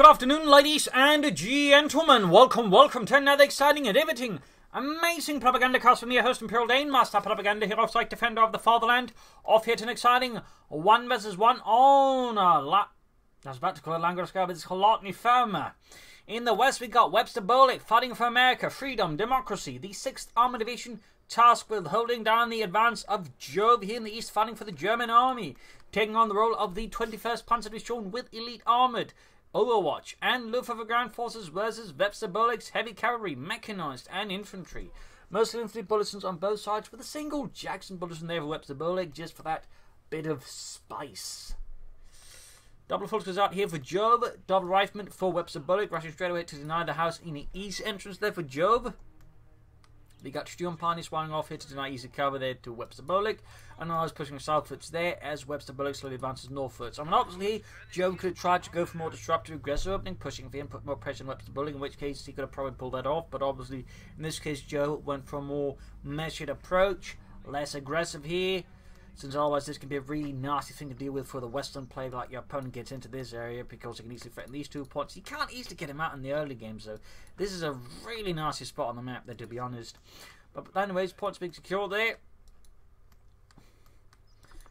afternoon, ladies and gentlemen. Welcome to another exciting and riveting, amazing Propagandacast from your host, Imperial Dane, Master Propaganda Hero, Psych Defender of the Fatherland, off here to an exciting 1 vs 1 on I was about to call it language, but it's Kholodny Ferma. In the west, we got WebsterBolek fighting for America, freedom, democracy. The 6th Armored Division tasked with holding down the advance of Jove here in the east, fighting for the German army, taking on the role of the 21st Panzer Division with Elite Armored, Overwatch, and Luftwaffe Ground Forces versus WebsterBolek's heavy cavalry, mechanized, and infantry. Mostly infantry bulletins on both sides, with a single Jackson bulletin there for WebsterBolek, just for that bit of spice. Double focus goes out here for Jove, double rifleman for WebsterBolek, rushing straight away to deny the house in the east entrance there for Jove. We got Sturmpani swanning off here to deny easy cover there to WebsterBolek, and I was pushing southwards there as WebsterBolek slowly advances northwards. I mean, obviously, Jove could have tried to go for more disruptive, aggressive opening, pushing for him, put more pressure on WebsterBolek, in which case he could have probably pulled that off, but obviously, in this case, Jove went for a more measured approach, less aggressive here, since otherwise this can be a really nasty thing to deal with for the western player, like your opponent gets into this area, because he can easily threaten these 2 points. You can't easily get him out in the early game, so this is a really nasty spot on the map there, to be honest. But anyways, points being secure there.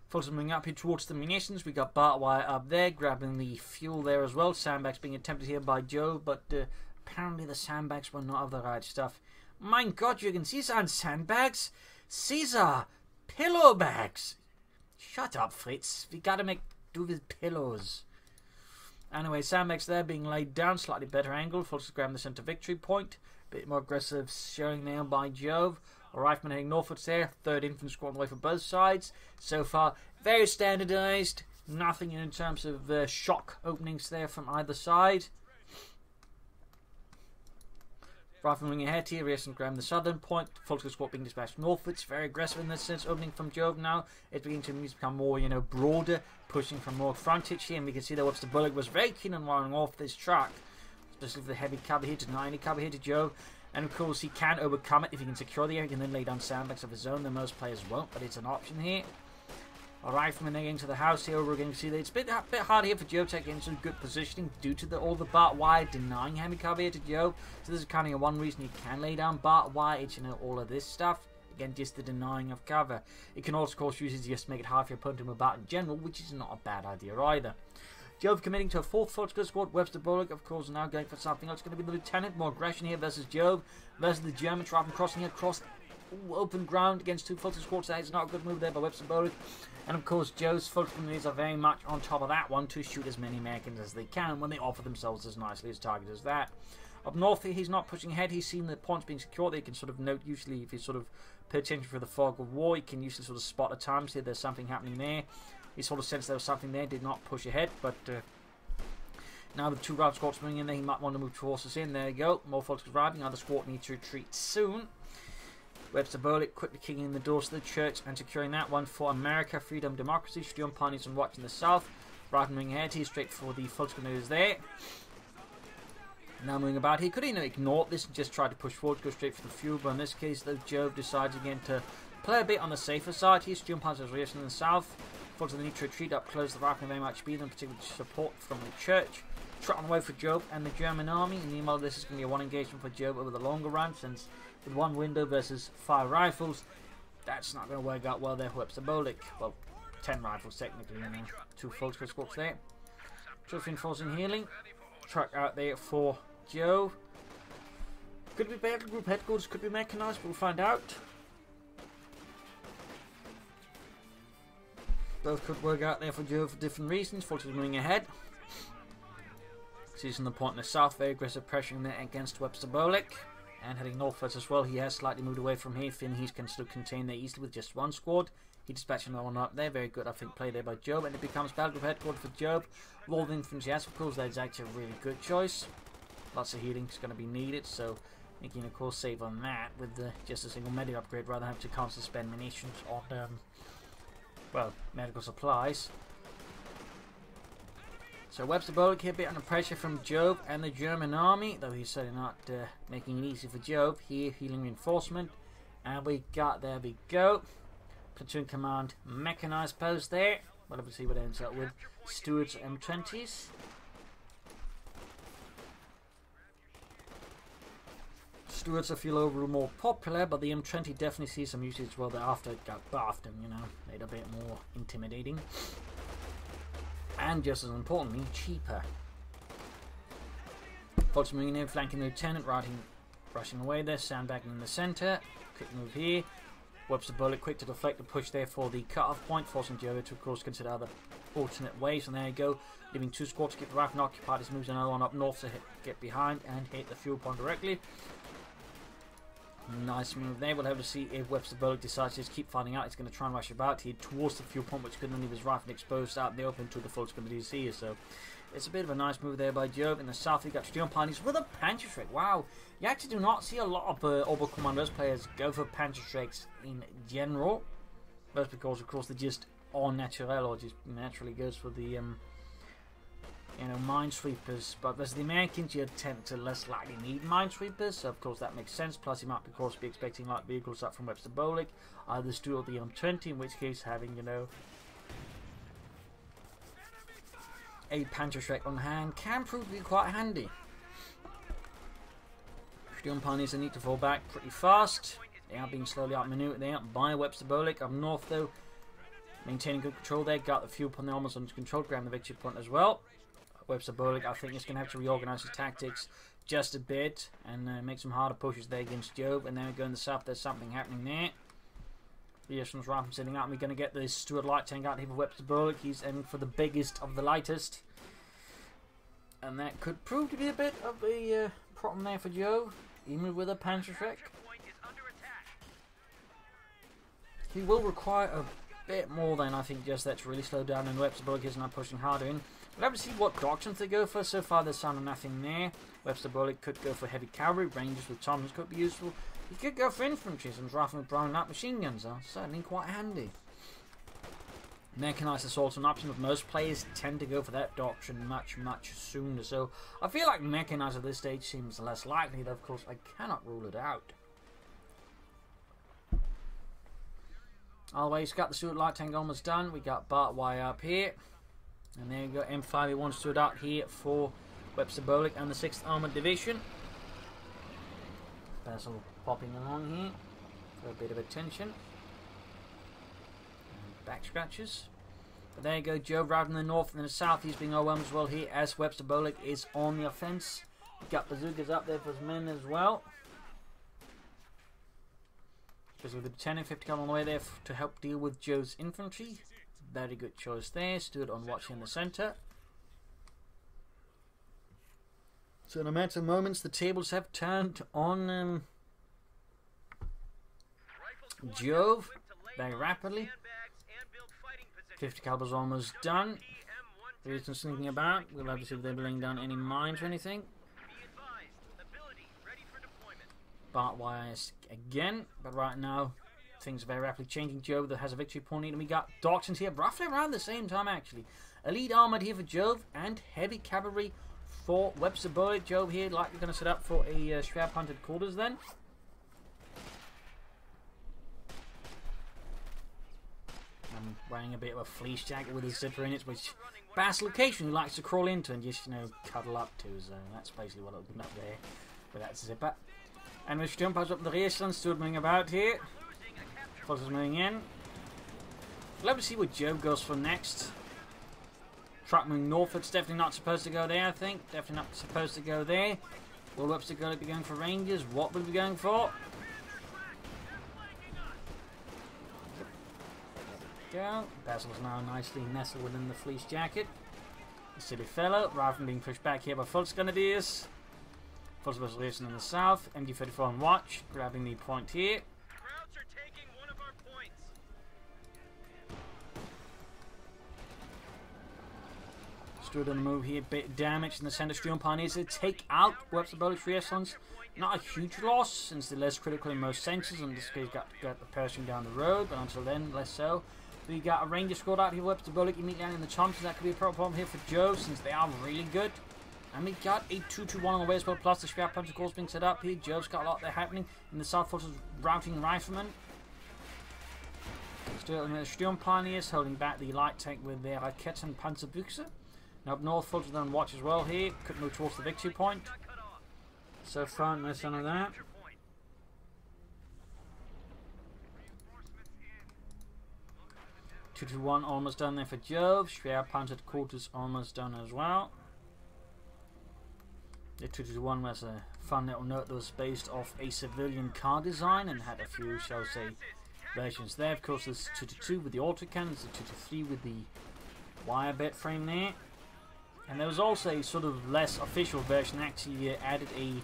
Fulton moving up here towards the munitions. We got barbed wire up there, grabbing the fuel there as well. Sandbags being attempted here by Joe, but apparently the sandbags were not of the right stuff. My God, you can see these aren't sandbags. These are pillow bags. Shut up, Fritz. We gotta do with pillows. Anyway, sandbags there being laid down, slightly better angle. Fulton grabbing the center victory point. Bit more aggressive showing now by Jove. A rifleman heading northwards there. 3rd Infantry Squad away from both sides. So far, very standardized. Nothing in terms of shock openings there from either side. Rifleman ahead here. Racing grabbing the southern point. Fulton Squad being dispatched northwards. Very aggressive in this sense. Opening from Jove now. It's beginning to become more, broader. Pushing from more frontage here. And we can see that WebsterBolek was very keen on running off this track. Especially for the heavy cover here to 90 cover here to Joe. And of course he can overcome it if he can secure the area. He can then lay down sandbags of his own. Then most players won't, but it's an option here. A rifleman getting to the house here. We're going to see that it's a bit hard here for Joe to get into good positioning due to all the barbed wire denying heavy cover here to Joe. So this is kind of one reason you can lay down barbed wire. It's all of this stuff. Again, just the denying of cover. It can also, of course, use it just to make it hard for your opponent to move about in general, which is not a bad idea either. Jove committing to a 4th Fulton Squad. WebsterBolek, of course, now going for something else. It's going to be the Lieutenant. More aggression here versus Jove versus the Germans. Rather than crossing across open ground against 2 Fulton Squads. That is not a good move there by WebsterBolek. And of course, Joe's Fulton are very much on top of that one to shoot as many Americans as they can when they offer themselves as nicely as target as that. Up north here, he's not pushing ahead. He's seen the points being secure. They can sort of note, usually, if you sort of pay attention for the fog of war, you can usually sort of spot at times here there's something happening there. He sort of sensed there was something there, did not push ahead, but now the 2 round squads moving in there, he might want to move forces in. There you go, more folks arriving. Other squad needs to retreat soon. WebsterBolek quickly kicking in the doors to the church and securing that one for America, freedom, democracy. Sturmpani's on watch in the south. Right moving ahead, he's straight for the Fulton there. Now moving about, he could ignore this and just try to push forward, go straight for the fuel, but in this case, though, Jove decides again to play a bit on the safer side. He's Sturmpani's racing in the south. Fulton need to retreat up close, the rifleman very much speed and particularly support from the church. Trot on the way for Jove and the German army. And meanwhile, this is going to be a 1 engagement for Jove over the longer run, since with 1 window versus 5 rifles, that's not going to work out well there for WebsterBolek. Well, 10 rifles technically, 2 full squads there. Just reinforcing healing. Truck out there for Jove. Could be battle group headquarters, could be mechanized, we'll find out. Both could work out there for Jove for different reasons. Fulton moving ahead. Seizing the point in the south, very aggressive pressuring there against WebsterBolek. And heading northwards as well, he has slightly moved away from here. Finn, he can still contain there easily with just 1 squad. He dispatched another one up there. Very good, I think, play there by Jove. And it becomes battle group headquarters for Jove. All the infantry, of course, that is actually a really good choice. Lots of healing is going to be needed, so making, of course, save on that with just a single medic upgrade rather than have to constantly spend munitions on, well, medical supplies. So WebsterBolek here a bit under pressure from Jove and the German army, though he's certainly not making it easy for Jove. Here, healing reinforcement. And we got, there we go. Platoon command mechanized post there. We'll have to see what it ends up with. Stewards M20s. Stuarts I feel overall more popular, but the M20 definitely sees some usage as well thereafter. It got buffed and, you know, made a bit more intimidating. And just as importantly, cheaper. Volks moving in, flanking the lieutenant, rushing away there, sandbagging in the centre. Quick move here. WebsterBolek quick to deflect the push there for the cut-off point, forcing Jove to, of course, consider other alternate ways. And there you go, leaving 2 squads to keep the rifle occupied. This moves another one up north to get behind and hit the fuel point directly. Nice move there. We'll have to see if WebsterBolek decides to just keep fighting out. He's going to try and rush about here towards the fuel point, which couldn't leave his rifle exposed out in the open to the Volks communities here. So it's a bit of a nice move there by Jove. In the south, we got Sturmpanies with a Panzerschreck. Wow, you actually do not see a lot of Oberkommandos players go for Panzerschrecks in general. That's because, of course, they're just all natural, or just naturally goes for the you know, minesweepers. But versus the Americans, you tend to less likely need minesweepers, so of course that makes sense. Plus, you might, of course, be expecting light vehicles up from WebsterBolek, either Stuart or the M20, in which case having, you know, a Panzerschreck on hand can prove to be quite handy. Sturmpanies need to fall back pretty fast. They are being slowly outmaneuvered there by WebsterBolek. Up north, though, maintaining good control there. Got the fuel point almost under control, grabbing the victory point as well. WebsterBolek, I think, is going to have to reorganize his tactics just a bit and make some harder pushes there against Jove. And then we go in the south, there's something happening there. Reasons right from sitting out. We're going to get this Stuart light tank out here for WebsterBolek. He's aiming for the biggest of the lightest. And that could prove to be a bit of a problem there for Jove, even with a Panzerschreck. He will require a bit more than, I think, just that to really slow down, and WebsterBolek is now pushing harder in. We'll have to see what doctrines they go for. So far, there's sound of nothing there. WebsterBolek could go for heavy cavalry. Rangers with Thomas could be useful. He could go for infantry, since rifle with brown out machine guns are certainly quite handy. Mechanized assault's an option, but most players tend to go for that doctrine much sooner. So I feel like mechanized at this stage seems less likely, though of course I cannot rule it out. Always got the Stuart light tank almost done. We got Bart Y up here. And there you go, M5A1 stood out here for WebsterBolek and the 6th Armoured Division. Basil popping along here for a bit of attention. And back scratches. But there you go, Jove routing the north and the south. He's being overwhelmed as well here as WebsterBolek is on the offense. Got bazookas up there for his men as well. Especially with the 10 and 50 gun on the way there to help deal with Jove's infantry. Very good choice there. Stood on watch in the centre. So in a matter of moments, the tables have turned on Jove very rapidly. 50 caliber's almost done. There is some sneaking about. We'll have to see if they're laying down any mines or anything. Bart YS again, but right now things are very rapidly changing. Jove that has a victory point, and we got doctrines here roughly around the same time actually. Elite armored here for Jove and heavy cavalry for WebsterBolek. Jove here likely going to set up for a strap hunted quarters then. I'm wearing a bit of a fleece jacket with a zipper in it, which Basil occasionally likes to crawl into and just, you know, cuddle up to. So that's basically what I've been up there with that zipper. And with Sturmpanies up the rear, stood moving about here. Fox is moving in. We'll have to see what Jove goes for next. Truck moving north. It's definitely not supposed to go there, I think. Definitely not supposed to go there. Will WebsterBolek be going for Rangers? What will he be going for? Go. Basil's now nicely nestled within the fleece jacket. The silly fellow. Rather than being pushed back here by Volks Grenadiers. Volks Resolution in the south. MD34 on watch. Grabbing the point here. Krauts are taking one of our points. Stood on the move here. Bit damaged in the centre. Sturmpanies to take out WebsterBolek's reasons. Not a huge loss since they're less critical in most senses. In this case, got the person down the road, but until then, less so. We got a Ranger squad out here. WebsterBolek immediately in the Thompson. That could be a problem here for Jove since they are really good. And we got a 2-2-1 on the way as well, plus the scrap punch of course being set up here. Jove's got a lot there happening. In the south forces routing riflemen. Still in the Sturmpaniers holding back the light tank with their Raketen Panzerbüchse. Now up north, forces on watch as well here. Could move towards the victory point. So far, no sign of that. 221 almost done there for Jove. Schwer Panzer Quarters almost done as well. The 221 was a fun little note that was based off a civilian car design and had a few, shall we say, versions there. Of course, there's 222 with the autocannons, the 223 with the wire bed frame there. And there was also a sort of less official version that actually added a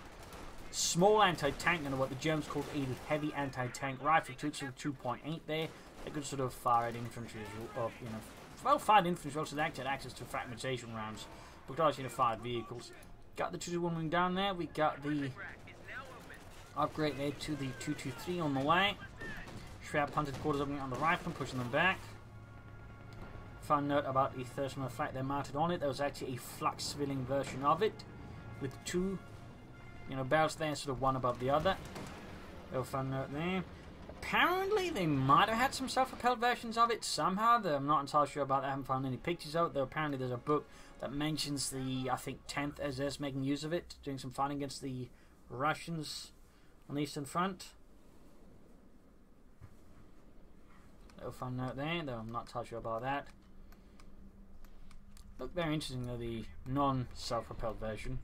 small anti-tank, and what the Germans called a heavy anti-tank rifle, 2.8 there. A good sort of fired infantry, or well fired infantry also actually had access to fragmentation rounds, but also fired vehicles. Got the 221 wing down there. We got the upgrade there to the 223 on the way. Schwer punted quarters opening on the rifle, pushing them back. Fun note about the thermal flak they mounted on it. There was actually a flak civilian version of it with two, barrels there, sort of one above the other. Little fun note there. Apparently, they might have had some self-propelled versions of it somehow. I'm not entirely sure about that. I haven't found any pictures of it. Though apparently, there's a book that mentions the, I think, 10th SS making use of it, doing some fighting against the Russians on the Eastern Front. Little fun note there, though I'm not entirely sure about that. Look very interesting, though, the non-self-propelled version.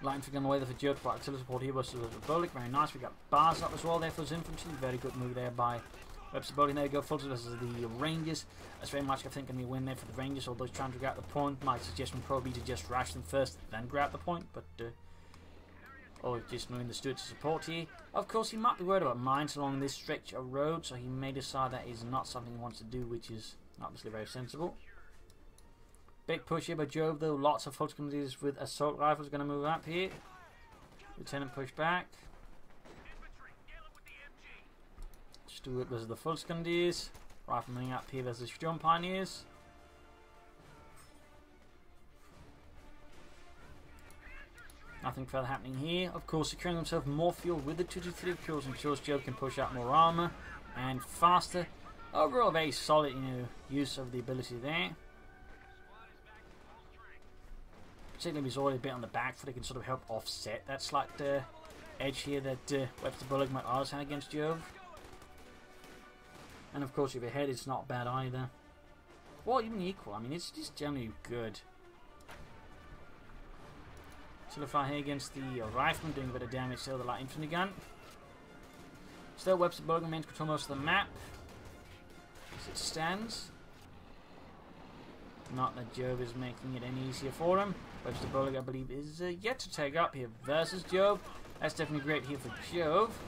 Light infantry on the way there for Jove for artillery support here was WebsterBolek. Very nice. We got bars up as well there for his infantry. Very good move there by WebsterBolek. There you go. Full versus the Rangers. That's very much, I think, going to be a win there for the Rangers. Although trying to grab the point. My suggestion would probably be to just rush them first, then grab the point. But, or just moving the Stuart to support here. Of course, he might be worried about mines along this stretch of road. So he may decide that is not something he wants to do, which is obviously very sensible. Big push here by Jove, though. Lots of full commandeers with assault rifles going to move up here. Lieutenant push back. Stuart versus the full commandeers. Riflemen up here versus Sturm Pioneers. Nothing further happening here. Of course, securing himself more fuel with the 223, of course, ensures Jove can push out more armor and faster. Overall, very solid, use of the ability there. Particularly, he's already a bit on the back foot. It can sort of help offset that slight edge here that WebsterBolek might always have against Jove. And of course, if you're ahead, it's not bad either. Well, even equal. I mean, it's just generally good. Solidify here against the rifleman, doing a bit of damage to the light infantry gun. Still, WebsterBolek remains control most of the map as it stands. Not that Jove is making it any easier for him. WebsterBolek, I believe, is yet to take up here versus Jove. That's definitely great here for Jove.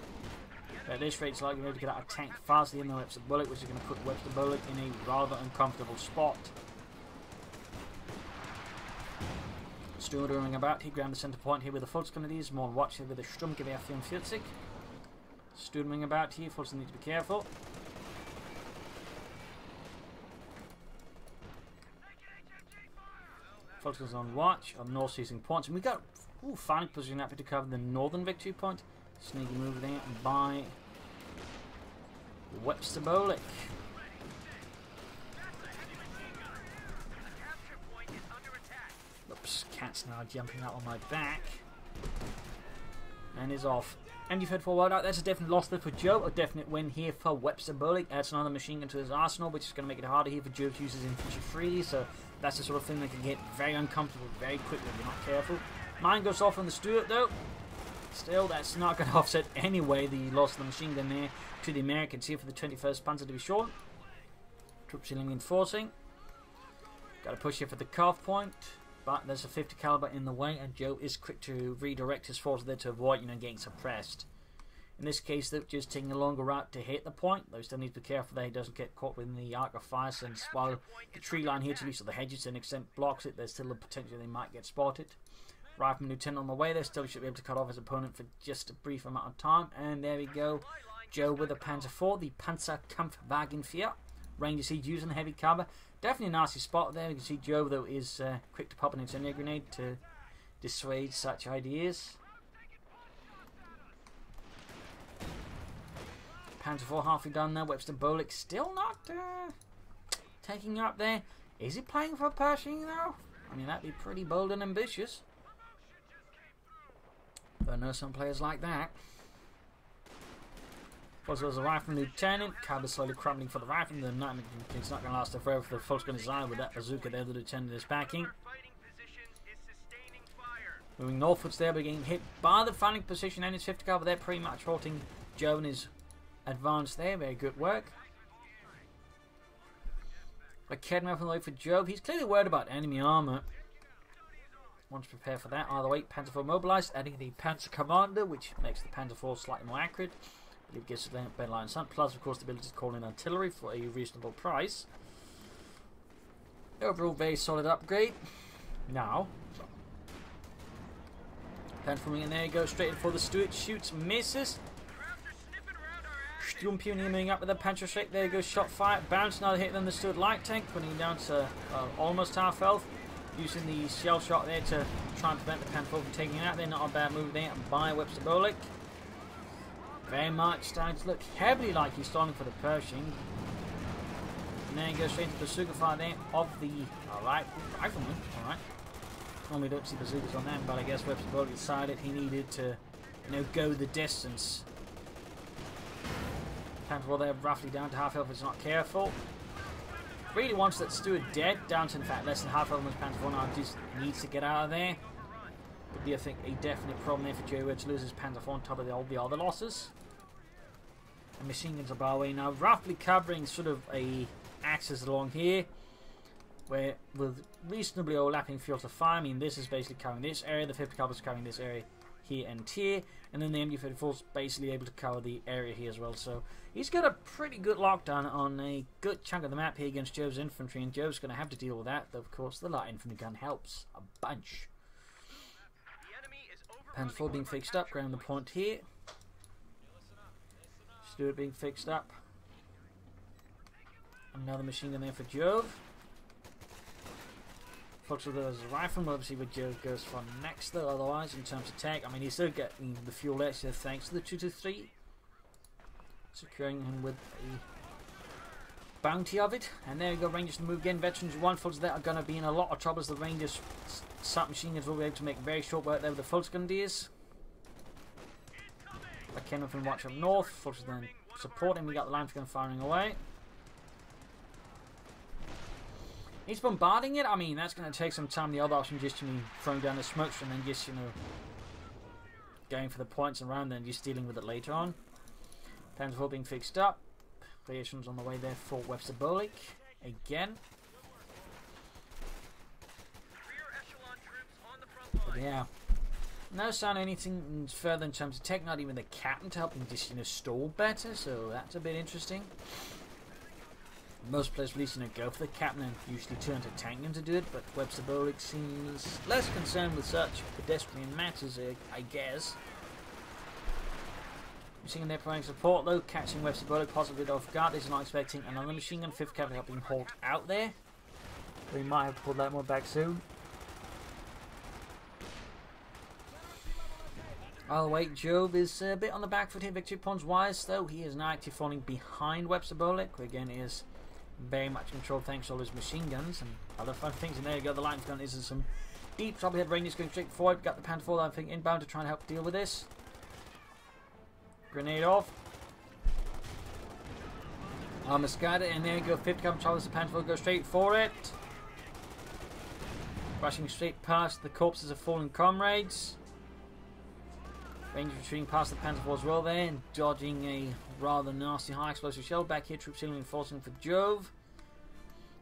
But at this rate, it's likely to be able to get out a tank faster than WebsterBolek, which is going to put WebsterBolek in a rather uncomfortable spot. Stuart roaming about. He grabbed the centre point here with the Volkskommandiers. More on watch here with the Sturmgewehr 44. Stuart roaming about here. Volks need to be careful. Volks on watch of north seizing points. And we got fine position up to cover the northern victory point. Sneaky move there by WebsterBolek. Oops, cat's now jumping out on my back. And is off. And you've heard for a while out, that's a definite loss there for Joe. A definite win here for WebsterBolek. Adds another machine gun to his arsenal, which is going to make it harder here for Joe to use his infantry freely. So that's the sort of thing that can get very uncomfortable very quickly if you're not careful. Mine goes off on the Stuart though. Still, that's not going to offset anyway the loss of the machine gun there to the Americans here for the 21st Panzer Division. Troops healing reinforcing. Got to push here for the cuff point. But there's a 50 caliber in the way, and Joe is quick to redirect his forces there to avoid, getting suppressed. In this case, though, just taking a longer route to hit the point. Though, still needs to be careful that he doesn't get caught within the arc of fire, since while the tree line here, to least of the hedges to an extent, blocks it, there's still a potential they might get spotted. Rifleman Lieutenant on the way there, still should be able to cut off his opponent for just a brief amount of time. And there we go, Joe with a Panzer IV, the Panzerkampfwagen 4. Rangers siege using the heavy cover. Definitely a nasty spot there. You can see Joe, though, is quick to pop an incendiary grenade to dissuade such ideas. Panzer IV halfway done there. WebsterBolek still not taking up there. Is he playing for Pershing, though? I mean, that'd be pretty bold and ambitious. But I know some players like that. Also, there's a rifleman lieutenant. Cab is slowly crumbling for the rifleman. The nightmare it's not going to last forever for the Volksgun design with that bazooka there the lieutenant is packing. Fighting position is sustaining fire. Moving northwards there, but getting hit by the fighting position and his 50 car, but they're pretty much halting Jove and his advance there. Very good work. But Kedman up on the way for Jove. He's clearly worried about enemy armor. Wants to prepare for that. Either way, Panzer IV mobilized, adding the Panzer Commander, which makes the Panzer IV slightly more accurate. I believe it gives it better line of sight. Plus, of course, the ability to call in artillery for a reasonable price. Overall, very solid upgrade. Now, Panzer in there, goes straight in for the Stuart, shoots, misses. Sturmpioneer moving up with a Panzer Shake. There goes shot fire. Bounce, another hit on the Stuart light tank, putting him down to almost half health. Using the shell shot there to try and prevent the Panzer from taking it out there. Not a bad move there by WebsterBolek. Very much starting to look heavily like he's stalling for the Pershing. And then he goes straight into the bazooka fire there of the rifleman. Alright. Normally don't see bazookas on them, but I guess WebsterBolek decided he needed to, go the distance. Panzer there roughly down to half health if it's not careful. Really wants that Stuart dead, down to in fact less than half health with Panzer IV now, just needs to get out of there. Would be, I think, a definite problem there for Joe to lose his Panzer IV on top of all the other losses. And machine guns are by the way now, roughly covering sort of a axis along here, where with reasonably overlapping fields of fire. I mean, this is basically covering this area, the 50 caliber is covering this area here and here, and then the MG34 is basically able to cover the area here as well. So he's got a pretty good lockdown on a good chunk of the map here against Jove's infantry, and Jove's going to have to deal with that. Though of course the light infantry gun helps a bunch. Panzer IV being fixed up, ground the point here. Stuart being fixed up. Another machine gun there for Jove. Looks like there's a rifle, obviously where Jove goes for next though, otherwise in terms of tech. I mean, he's still getting the fuel extra thanks to the 223. Securing him with a bounty of it. And there you go, Rangers to move again. Veterans 1 folks that are going to be in a lot of trouble as the Rangers submachine guns will be able to make very short work there with the Volksgundiers. I came up and watch up north. Folks then supporting. We got the line gun firing away. He's bombarding it. I mean, that's going to take some time. The other option just to be throwing down the smoke and then just, going for the points around and just dealing with it later on. Panzer IV being fixed up. Creations on the way there for WebsterBolek again. But yeah, no sign of anything further in terms of tech. Not even the captain to help him just stall better. So that's a bit interesting. Most players release go for the captain and usually turn to tank him to do it, but WebsterBolek seems less concerned with such pedestrian matters, I guess. Machine gun there providing support though, catching WebsterBolek possibly off guard. He's not expecting another machine gun, 5th cavalry helping halt out there. We might have to pull that one back soon. I'll wait, Jove is a bit on the back foot here, victory points wise though. He is now actually falling behind WebsterBolek, who again is very much controlled thanks to all his machine guns and other fun things. And there you go, the line gun is in some deep trouble. He had Rangers going straight forward. Got the Panzer IV, I think, inbound to try and help deal with this. Grenade off. Armor scattered, and there you go. 50 cavalry charges the Panzer IV, go straight for it. Rushing straight past the corpses of fallen comrades. Rangers retreating past the Panzer IV as well there, and dodging a rather nasty high explosive shell. Back here, troops healing and forcing for Jove.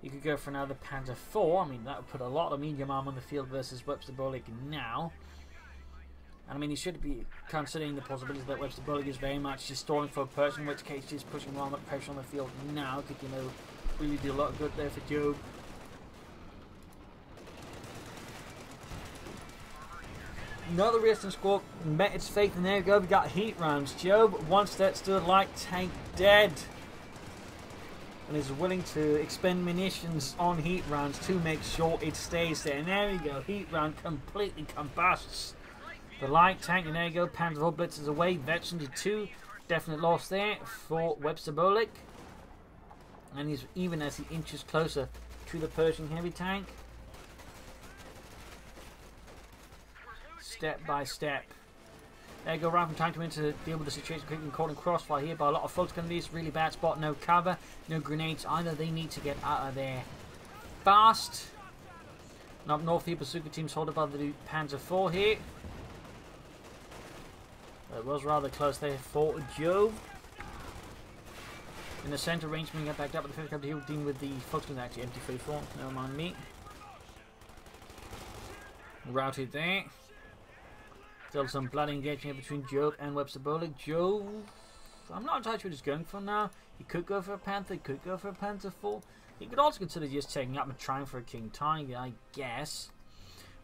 You could go for another Panzer IV. I mean, that would put a lot of medium arm on the field versus WebsterBolek now. And I mean, he should be considering the possibility that WebsterBolek is very much just stalling for a person, in which case he's pushing more pressure on the field now. Could, really do a lot of good there for Jove. Another resistance squad met its fate, and there you go, we got heat rounds. Jove wants that Stuart light tank dead, and is willing to expend munitions on heat rounds to make sure it stays there. And there you go, heat round completely combusts the light tank, and there you go, Panzer IV blitzes away. Veteran to 2, definite loss there for WebsterBolek, and he's even as he inches closer to the Pershing heavy tank. Step by step, There you go, Rifle trying to into deal with the situation quickly, caught in crossfire here by a lot of folks. Going to be a really bad spot. No cover, no grenades either. They need to get out of there fast. And up north here, bazooka team's hold above the Panzer IV here. It was rather close there for Jove. In the centre, range being backed up with the 5th Cavalry here, dealing with the folks going to actually empty 34. Never mind me. Routed there. Still some bloody engagement between Jove and WebsterBolek. Jove, I'm not entirely sure what he's going for now. He could go for a Panther, he could go for a Panzer IV. He could also consider just taking up and trying for a King Tiger, I guess.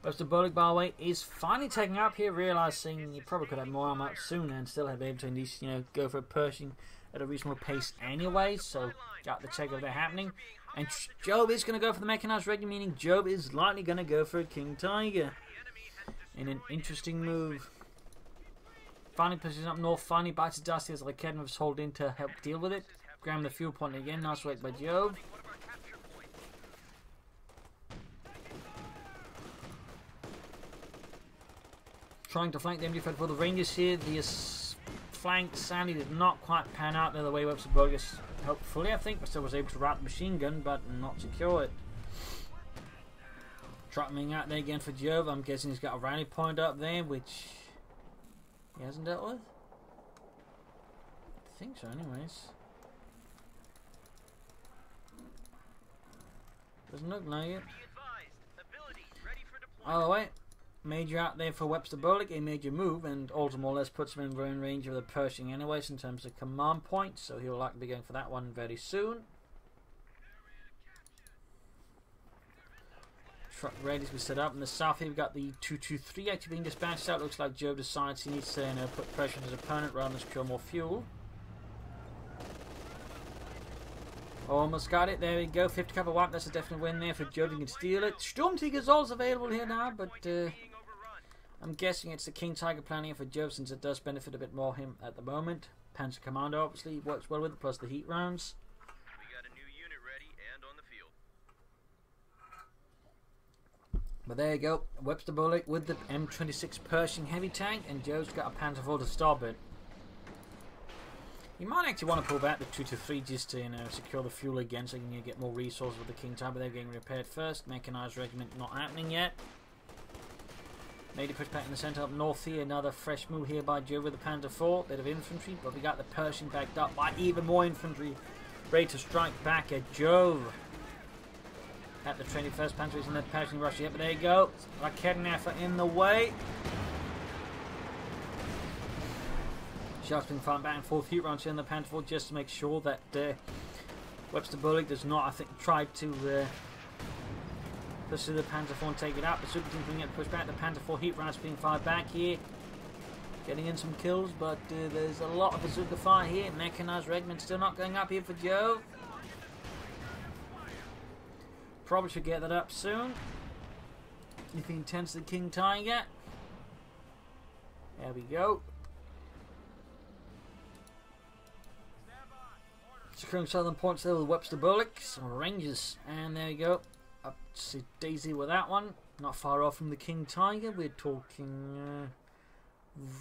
WebsterBolek, by the way, is finally taking up here, realising he probably could have more armor out sooner and still have been able to at least, you know, go for a Pershing at a reasonable pace anyway. So, got the check of that happening. And Jove is going to go for the mechanized regiment, meaning Jove is likely going to go for a King Tiger. In an interesting move. Finally pushes up north, finally bites the dust as Kholodny was hauled in to help deal with it. Grabbing the fuel point again, nice work by Jove. Trying to flank the MD for the Rangers here. The flank sadly did not quite pan out the other way. WebsterBolek hopefully, I think, but still was able to rout the machine gun, but not secure it. Trucking out there again for Jove. I'm guessing he's got a rally point up there, which he hasn't dealt with. I think so, anyways. Doesn't look like it. Oh wait, major out there for WebsterBolek, a major move, and also more or less puts him in range of the Pershing anyways in terms of command points, so he'll likely be going for that one very soon. Truck ready to be set up. In the south here we've got the 223 actually being dispatched out. Looks like Jove decides he needs to put pressure on his opponent rather than secure more fuel. Almost got it. There we go. 50 cover wipe. That's a definite win there for Jove. He can steal it. Storm Tiger's also available here now, but I'm guessing it's the King Tiger plan here for Jove since it does benefit a bit more him at the moment. Panzer Commander obviously works well with it, plus the heat rounds. But there you go, WebsterBolek with the M26 Pershing heavy tank, and Joe's got a Panzer IV to stop it. You might actually want to pull back the 223 just to secure the fuel again, so you can get more resources with the King Tiger. But they're getting repaired first. Mechanized regiment not happening yet. Made a push back in the centre up north here. Another fresh move here by Joe with the Panzer IV. Bit of infantry, but we got the Pershing backed up by even more infantry, ready to strike back at Jove. At the 21st Panzer is in the Pershing rush here, but there you go. Raketenwerfer in the way. Shots being fired back and forth. Heat rounds here in the Panzer IV just to make sure that WebsterBolek does not, I think, try to pursue the Panzer IV and take it out. The super team can get pushed back. The Panzer IV heat rounds being fired back here. Getting in some kills, but there's a lot of bazooka fire here. Mechanized regiment still not going up here for Joe. Probably should get that up soon if he intends the King Tiger. There we go. Securing southern points there with WebsterBolek. Some Rangers. And there you go. Up to Daisy with that one. Not far off from the King Tiger. We're talking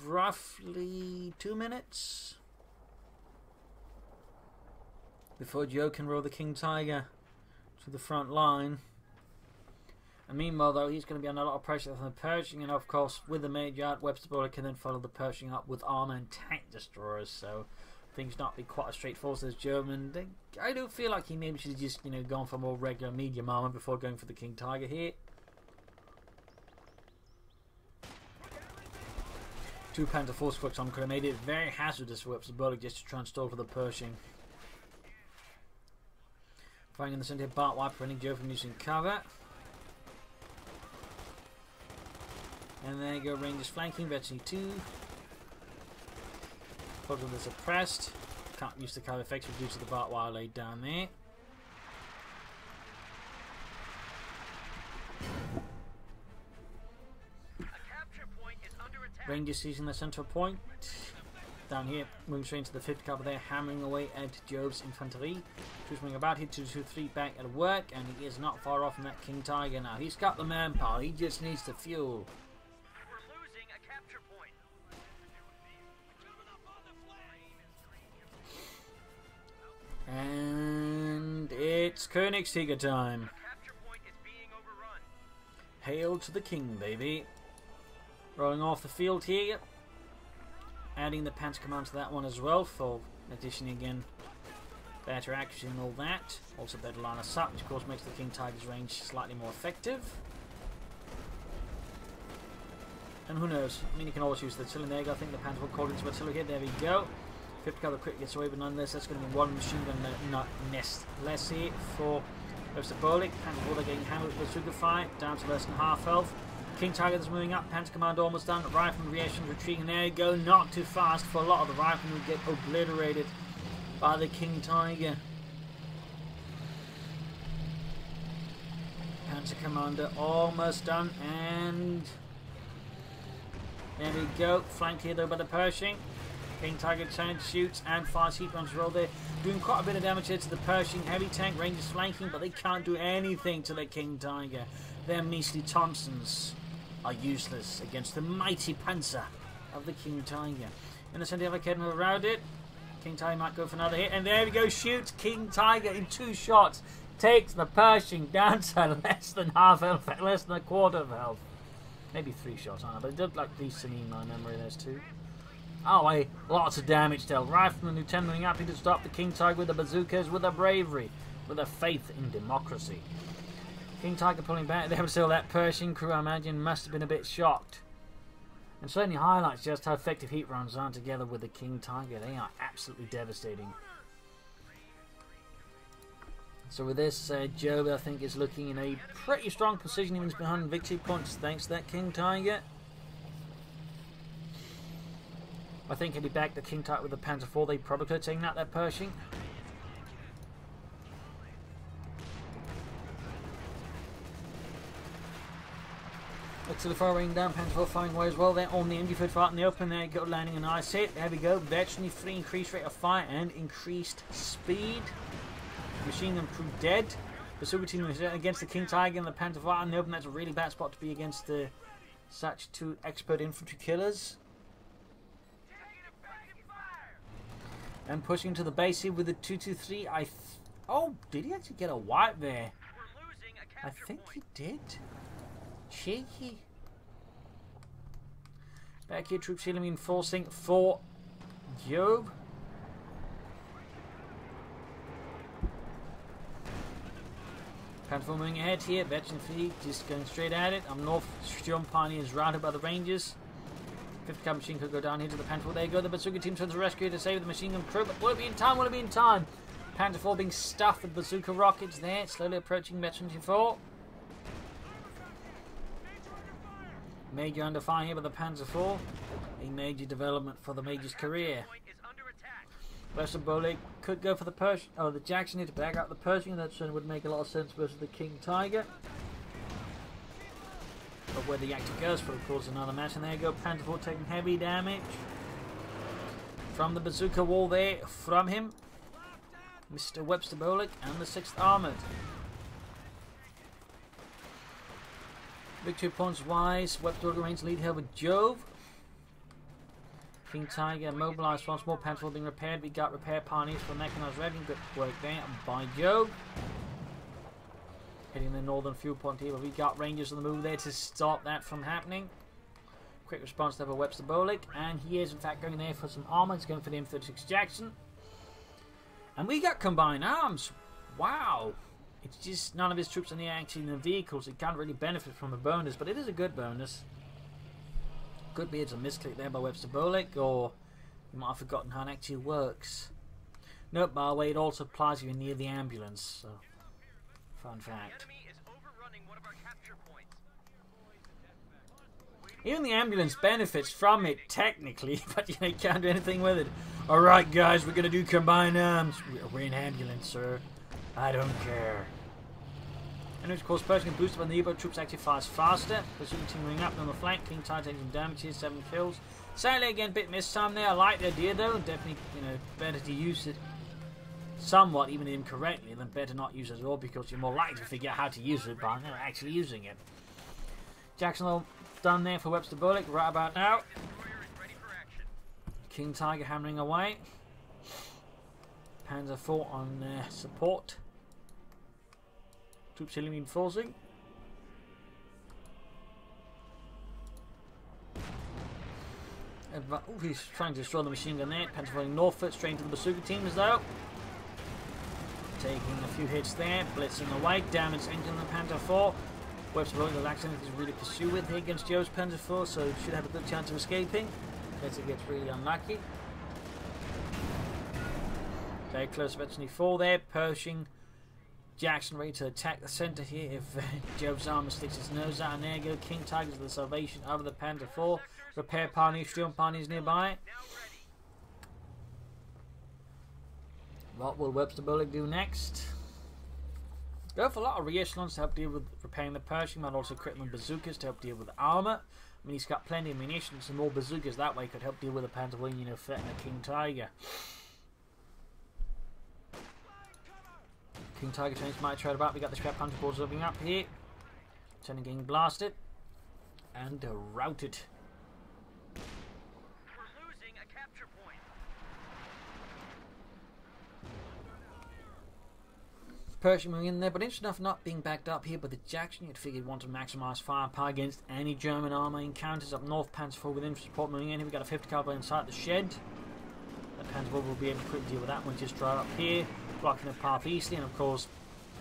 roughly 2 minutes before Joe can roll the King Tiger to the front line. And meanwhile, though, he's going to be under a lot of pressure from the Pershing, and of course, with the major out, WebsterBolek can then follow the Pershing up with armor and tank destroyers. So things not be quite as straightforward as German. I do feel like he maybe should have just gone for more regular medium armor before going for the King Tiger here. 2 Panzer IV squad could have made it very hazardous for WebsterBolek just to try and stall for the Pershing. Firing in the centre, Bart White preventing Joe from using cover. And there you go, Rangers flanking, Betsy 2. Photos are suppressed. Can't use the cover effects due to the Bart Wire laid down there. Rangers using the central point. Down here, moving straight into the 5th cover there, hammering away at Jove's infantry. Cruising about here, 223 back at work, and he is not far off from that King Tiger now. He's got the manpower, he just needs the fuel. We're losing a capture point. It's Königskrieger time. Capture point is being overrun. Hail to the king, baby. Rolling off the field here. Adding the Panzer Command to that one as well for addition again. Better action and all that. Also better line of sight, which of course makes the King Tiger's range slightly more effective. And who knows? I mean, you can always use the artillery. There you go. I think the Panzer will call into artillery here. There we go. Fifth cover quick gets away, but nonetheless, that's going to be one machine gun not nest less here for WebsterBolek. Panzer they're getting hammered with bazooka fire, down to less than half health. King Tiger is moving up. Panzer Command almost done. Rifleman reaction retreating. There you go. Not too fast for a lot of the riflemen who get obliterated by the King Tiger. Panzer Commander almost done, and there we go. Flanked here though by the Pershing. King Tiger turns, shoots, and fires heat bombs roll there. Doing quite a bit of damage here to the Pershing. Heavy tank, Rangers flanking, but they can't do anything to the King Tiger. Their measly Thompsons are useless against the mighty Panzer of the King Tiger. In the centre of the cannon around it. King Tiger might go for another hit, and there we go. Shoots King Tiger in 2 shots. Takes the Pershing down to less than half health, less than a quarter of health. Maybe 3 shots, I don't know, but it did like decent in my memory, there's 2. Oh, hey, lots of damage dealt. Rifleman Lieutenant moving up to stop the King Tiger with the bazookas, with a bravery, with a faith in democracy. King Tiger pulling back there, but still that Pershing crew, I imagine, must have been a bit shocked. And certainly highlights just how effective heat runs are together with the King Tiger. They are absolutely devastating. So with this, Jove, I think, is looking in a pretty strong position. Even behind victory points thanks to that King Tiger. I think he'll be back the King Tiger with the Panzer IV. They probably could have taken out that Pershing. Look to the far wing down, Panzer IV firing away as well. They're on the MG-45 fight in the open. There you go, landing a nice hit. There we go. Virtually free increased rate of fire and increased speed. Machine gun crew dead. The super team is against the King Tiger and the Panzer IV in the open. That's a really bad spot to be against such 2 expert infantry killers. And pushing to the base here with the 223. Oh, did he actually get a wipe there? I think he did. Cheeky. Back here, troops here reinforcing for Jove. Panzer moving ahead here. Veteran fleet just going straight at it. I'm north. Storm Pioneers routed by the Rangers. 50 car machine could go down here to the Panzer IV. There you go. The bazooka team tries to rescue to save the machine gun crew. But will it be in time? Will it be in time? Panzer IV being stuffed with bazooka rockets there. Slowly approaching Veteran 4. Major under fire here by the Panzer IV. A major development for the Major's career. WebsterBolek could go for the Pershing. Oh, the Jackson here to back up the Pershing. That certainly would make a lot of sense versus the King Tiger. But where the actor goes for, of course, another match. And there you go, Panzer IV taking heavy damage from the bazooka wall there from him. Mr. WebsterBolek and the 6th Armoured. Victory points wise, WebsterBolek remains lead here with Jove. King Tiger mobilised once more, Panzer IV being repaired. We got repair pioneers for mechanised revenue. Good work there by Jove. Hitting the northern fuel point here, but we got Rangers on the move there to stop that from happening. Quick response there by WebsterBolek, and he is in fact going there for some armour. He's going for the M36 Jackson. And we got combined arms. Wow. It's just none of his troops are actually in the vehicles. He can't really benefit from a bonus, but it is a good bonus. Could be it's a misclick there by WebsterBolek, or you might have forgotten how it actually works. Nope, by the way, it also applies if you're near the ambulance. So, fun fact. Even the ambulance benefits from it, technically, but you can't do anything with it. Alright guys, we're going to do combined arms. We're in ambulance, sir. I don't care. And of course, Pershing boosted by the U-boat troops actually fires faster. Pursuing team moving up on the flank. King Tiger taking some damage here, 7 kills. Sadly, again, a bit missed time there. I like the idea though. Definitely, better to use it somewhat, even incorrectly, than better not use it at all, because you're more likely to figure out how to use it by not actually using it. Jackson done there for WebsterBolek right about now. King Tiger hammering away. Panzer IV on support. Troops still reinforcing. He's trying to destroy the machine gun there. Panther falling northward, straight into the bazooka teams though. Taking a few hits there, blitzing away, damage engine the Panther 4. WebsterBolek, the lax anything to really pursue with here against Jove's Panther 4, so should have a good chance of escaping. Unless it gets really unlucky. Very close, eventually 4 there, Pershing. Jackson ready to attack the centre here if Jove's armour sticks his nose out. And there you go, King Tigers of the salvation of the Panther 4. Repair party, Stream parties nearby. What will WebsterBolek do next? Go for a lot of re-echelons to help deal with repairing the Pershing, might also equip them bazookas to help deal with armour. I mean, he's got plenty of munitions, and more bazookas that way could help deal with the Panther Wing, you know, threaten the King Tiger. King Tiger trains might try about. We got the scrap Panther boards opening up here. Turning getting blasted. And routed. We're losing a capture point. Pershing moving in there, but interesting enough not being backed up here, but the Jackson you'd figured want to maximise firepower against any German armour encounters. Up north, Panther 4 with infantry support moving in here. We've got a 50 caliber inside the shed. The Panther 4 will be able to quickly deal with that one. Just drive up here, blocking the path eastly, and of course,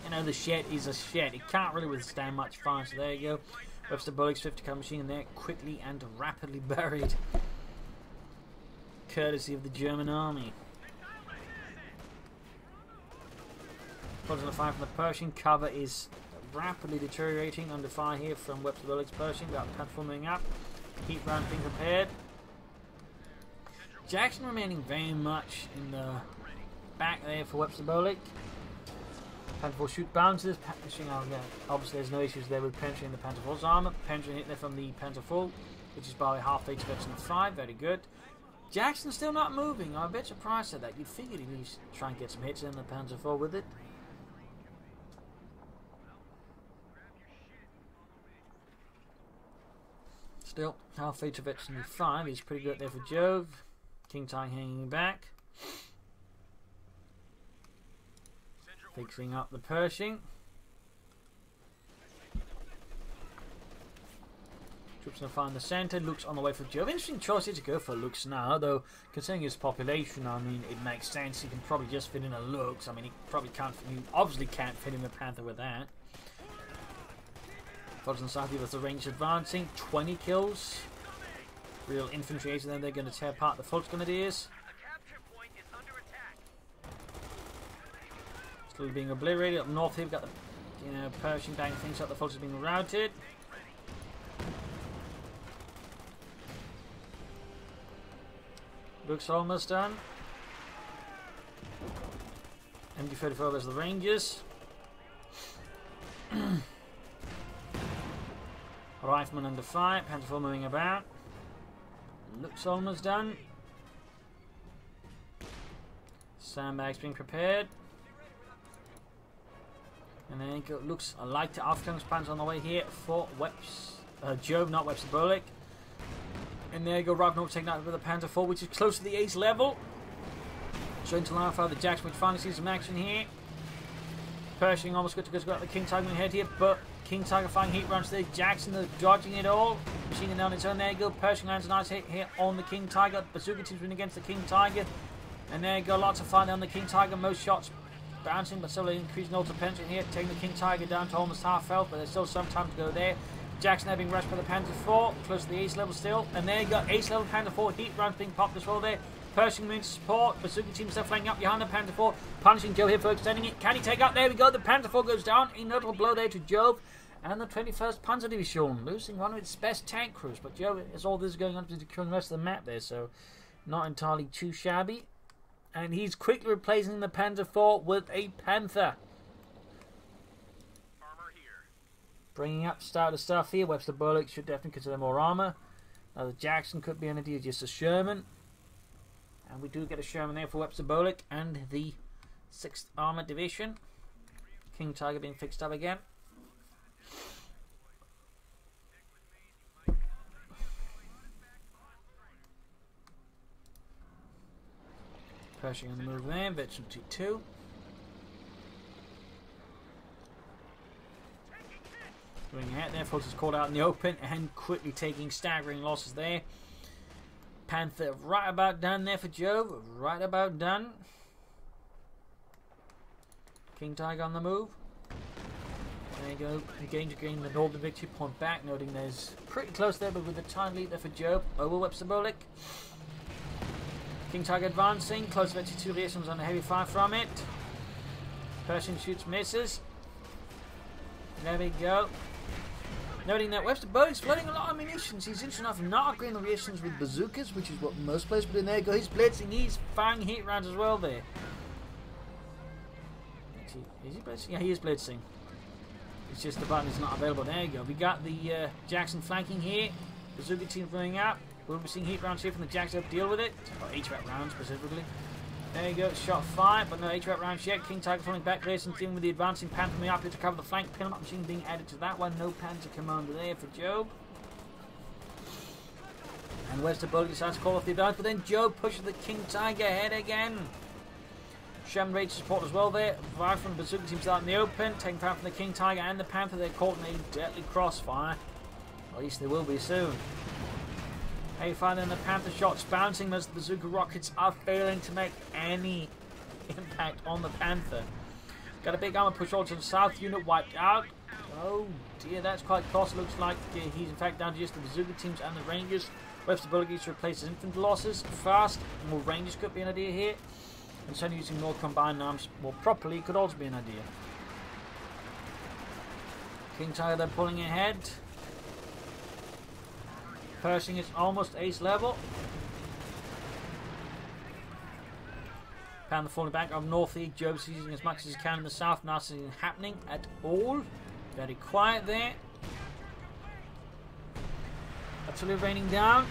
you know, the shed is a shed. It can't really withstand much fire, so there you go. WebsterBolek's 50 caliber machine in there, quickly and rapidly buried. Courtesy of the German army. Putting the fire from the Pershing. Cover is rapidly deteriorating under fire here from WebsterBolek's Pershing. Got the Panther moving up. Heat round being prepared. Jackson remaining very much in the back there for WebsterBolek. Panther 4 shoot bounces. Obviously there's no issues there with penetrating the Panther 4's armour. Penetrating hit there from the Panther 4, which is by half H veteran 5. Very good. Jackson's still not moving. I'm a bit surprised at that. You'd figured he'd at least try and get some hits in the Panther 4 with it. Still, half H veteran 5 is pretty good there for Jove. King Tiger hanging back. Fixing up the Pershing. Troops going to find the centre. Luke's on the way for Jove. Interesting choice here to go for Luke's now, though considering his population, I mean, it makes sense. He can probably just fit in a Luke's. I mean, he probably can't. He obviously can't fit in the Panther with that. Folks on side with the range advancing. 20 kills. Real infantry agents, then they're going to tear apart the Fultz Grenadiers. Still being obliterated. Up north here, we've got the Pershing banging things up. The Fultz is being routed. Looks almost done. MD-34 as the Rangers. Rifleman under fire. Panther 4 moving about. Looks almost done. Sandbags being prepared. And then it looks like the Aufklärungspanzer on the way here for Jove, not WebsterBolek. And there you go, Ragnar taking out with the Panther 4, which is close to the ace level. Showing to line fire the Jackson, which finally sees some action here. Pershing almost good to go the King Tiger ahead here, but King Tiger firing heat rounds there. Jackson dodging it all. Machine gun on its own. There you go. Pershing lands a nice hit here on the King Tiger. Bazooka team's been against the King Tiger. And there you go. Lots of fire on the King Tiger. Most shots bouncing, but still increasing also pension here. Taking the King Tiger down to almost half health, but there's still some time to go there. Jackson there being rushed by the Panther 4. Close to the ace level still. And there you go. Ace level Panther 4. Heat rounds being popped as well there. Pershing moving to support. Bazooka team still flanking up behind the Panther 4. Punishing Jove here for extending it. Can he take out? There we go. The Panther 4 goes down. A notable blow there to Jove. And the 21st Panzer Division losing one of its best tank crews. But Jove, as all this is going on, to securing the rest of the map there. So not entirely too shabby. And he's quickly replacing the Panther 4 with a Panther. Bringing up starter stuff here. WebsterBolek should definitely consider more armour. Now the Jackson could be an idea, just a Sherman. And we do get a Sherman there for WebsterBolek and the 6th Armoured Division. King Tiger being fixed up again. Pershing on the move there. Veteran 2. Going ahead there, Fulton's called out in the open and quickly taking staggering losses there. Panther right about done there for Jove. Right about done. King Tiger on the move. There you go. Again to gain the northern victory point back. Noting there's pretty close there, but with the time lead there for Jove over WebsterBolek. King Tiger advancing. Close victory, 2 reactions on a heavy fire from it. Pershing shoots, misses. There we go. Noting that WebsterBolek's flooding a lot of munitions. He's interesting enough not agreeing on reactions with bazookas, which is what most players put in there. Go, he's blitzing, he's firing heat rounds as well there. Actually, is he blitzing? Yeah, he is blitzing. It's just the button is not available. There you go. We got the Jackson flanking here. Bazooka team going up. We'll be seeing heat rounds here from the Jackson. Deal with it. Or HVAC rounds specifically. There you go. Shot fired, but no HVAC rounds yet. King Tiger falling back. Grayson dealing with the advancing Panther from the up to cover the flank. Pin-up machine being added to that one. No Panther commander there for Jove. And WebsterBolek decides to call off the advance, but then Jove pushes the King Tiger ahead again. Sherman ready to support as well there. Fire from the bazooka teams out in the open. Taking fire from the King Tiger and the Panther. They're caught in a deadly crossfire. Or at least they will be soon. Hey, fire then the Panther shots bouncing as the bazooka rockets are failing to make any impact on the Panther. Got a big armor push all to the south. Unit wiped out. Oh dear, that's quite close. Looks like he's in fact down to just the bazooka teams and the Rangers. WebsterBolek needs to replace his infantry losses fast. More Rangers could be an idea here. And certainly using more combined arms more properly could also be an idea. King Tiger they're pulling ahead. Pershing is almost ace level. Panther falling back up north here. Jove's using as much as he can in the south. Nothing happening at all. Very quiet there. Artillery raining down.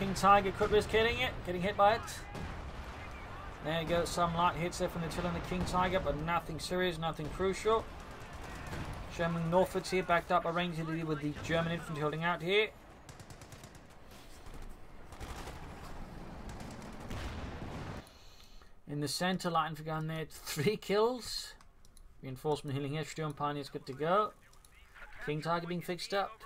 King Tiger could risk hitting it. Getting hit by it. There you go. Some light hits there from the artillery and the King Tiger, but nothing serious, nothing crucial. Sherman northwards here, backed up, arranged to deal with the German infantry holding out here. In the centre, light infantry gun there, 3 kills. Reinforcement healing here, Stone Pioneer's good to go. King Tiger being fixed up.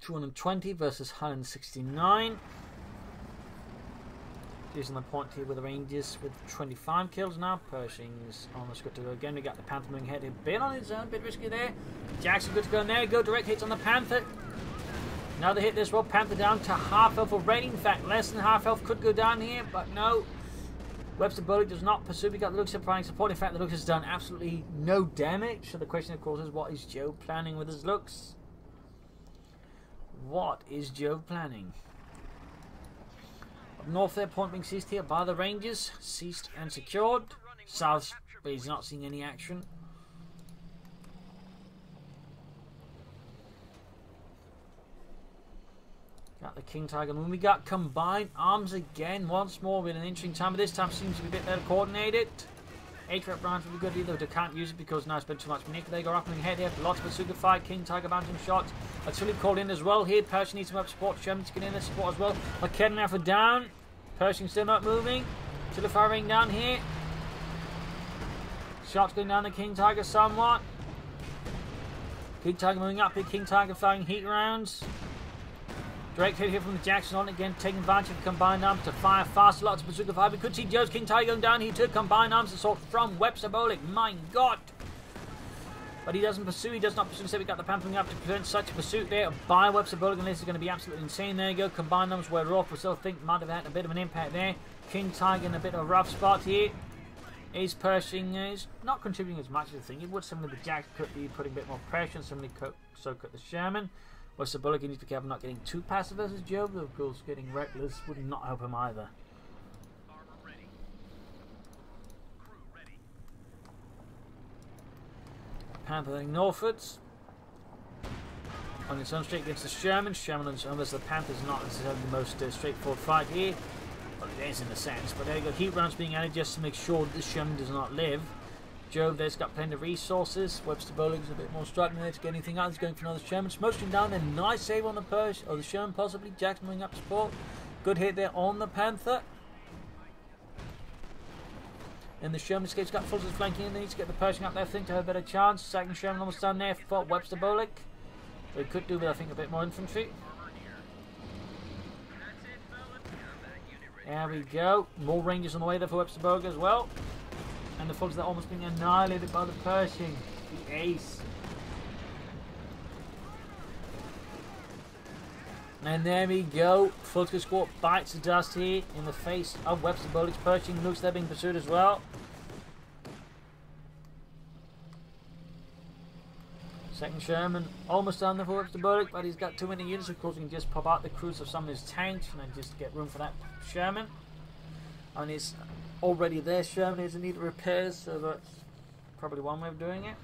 220 versus 169. Using the point here with the Rangers with 25 kills now. Pershing's almost good to go again. We got the Panther moving ahead a bit on his own, bit risky there. Jackson good to go, and there you go, direct hits on the Panther. Another hit this one, Panther down to half health already. In fact, less than half health could go down here, but no. WebsterBolek does not pursue. We got the Lux providing support. In fact, the Lux has done absolutely no damage. So the question, of course, is what is Jove planning with his Lux? What is Jove planning? Up north there, point being seized here by the Rangers. Seized and secured. South, but he's not seeing any action. Got the King Tiger. When we got combined arms again, once more with an interesting time, but this time seems to be a bit better coordinated. 8-rep rounds would be good either, they can't use it because now it's been too much money. They go up and ahead here, lots of bazooka fight, King Tiger bouncing shots. Artillery called in as well here. Pershing needs some up support, Sherman to get in there support as well. McKenna now for down. Pershing still not moving. Artillery firing down here. Shots going down the King Tiger somewhat. King Tiger moving up here, King Tiger firing heat rounds. Direct hit here from the Jackson on again, taking advantage of combined arms to fire fast. Lots of bazooka fire. We could see Joe's King Tiger going down here too. Combined arms assault from WebsterBolek. My God! But he doesn't pursue. He does not pursue. So we got the Panther up to prevent such a pursuit there by WebsterBolek. And this is going to be absolutely insane. There you go. Combined arms were off. We still think might have had a bit of an impact there. King Tiger in a bit of a rough spot here. Is Pershing is not contributing as much as I think he would. Some of the Jacks could be putting a bit more pressure. Some of the so could the Sherman. WebsterBolek needs to be careful not getting too passive versus Jove. Of course, getting reckless would not help him either. Panther heading northwards. On its own straight against the Sherman. Sherman on its own versus the Panther is not necessarily the most straightforward fight here. Well, it is in a sense. But there you go. Heat rounds being added just to make sure that the Sherman does not live. Jove there's got plenty of resources. WebsterBolek is a bit more struggling there to get anything out. He's going for another Sherman. Smoking down there. Nice save on the Persh. Or the Sherman possibly. Jackson moving up support. Good hit there on the Panther. And the Sherman escapes, got Fulton's flanking in. They need to get the Pershing up there, I think, to have a better chance. Second Sherman almost done there for WebsterBolek. They could do with, I think, a bit more infantry. There we go. More Rangers on the way there for WebsterBolek as well. And the Fultons are almost being annihilated by the Pershing. The ace. And there we go. Fulton squad bites the dust here in the face of WebsterBolek's Pershing. Looks they're being pursued as well. Second Sherman almost done there for WebsterBolek, but he's got too many units. Of course, he can just pop out the crews of some of his tanks and then just get room for that Sherman. And it's already there. Sherman is in need of repairs, so that's probably one way of doing it.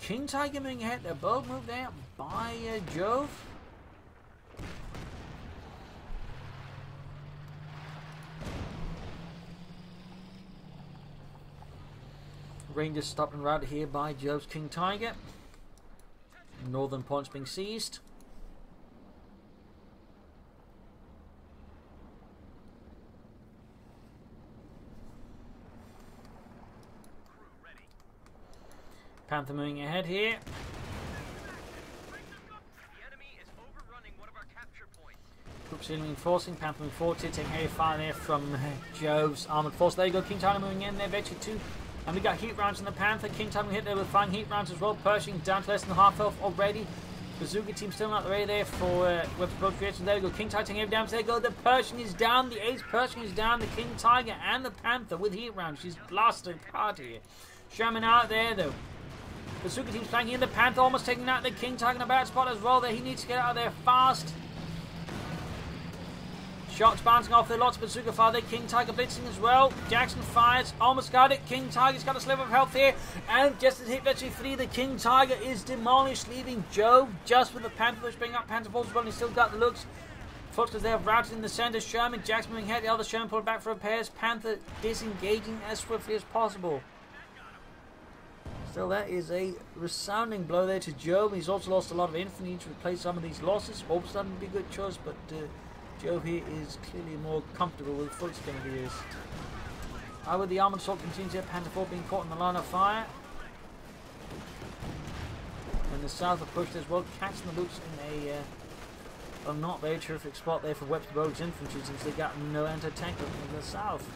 King Tiger moving ahead. They're both moved out by Jove. Rangers stopped and routed here by Jove's King Tiger. Northern points being seized. Panther moving ahead here. The enemy is overrunning one of our capture points. Troops reinforcing. Panther moving forward here, taking heavy fire there from Jove's armoured force. There you go, King Tiger moving in there, Vetcher 2. And we got heat rounds in the Panther. King Tiger hit there with flying heat rounds as well. Pershing down to less than half health already. Bazooka team still not the way there for WebsterBolek creation. There you go, King Tiger taking heavy damage. There you go, the Pershing is down. The ace Pershing is down. The King Tiger and the Panther with heat rounds. She's blasted apart here. Sherman out there though. Bazooka team's flanking in. The Panther almost taking out the King Tiger in a bad spot as well there. He needs to get out of there fast. Shots bouncing off there. Lots of bazooka fire there. King Tiger blitzing as well. Jackson fires. Almost got it. King Tiger's got a sliver of health here. And just as hit Vetcher 3, the King Tiger is demolished, leaving Jove just with the Panther push bringing up Panther force as well. He's still got the looks. Footers there routed in the centre. Sherman, Jackson moving ahead. The other Sherman pulling back for repairs. Panther disengaging as swiftly as possible. Still, that is a resounding blow there to Jove. He's also lost a lot of infantry to replace some of these losses. Orb's starting to be a good choice, but Jove here is clearly more comfortable with Fult's going to be used. With the armoured assault continues here, Panther 4 being caught in the line of fire. And the south are pushed as well, catching the loops in a not very terrific spot there for WebsterBolek's infantry since they got no anti-tank in the south.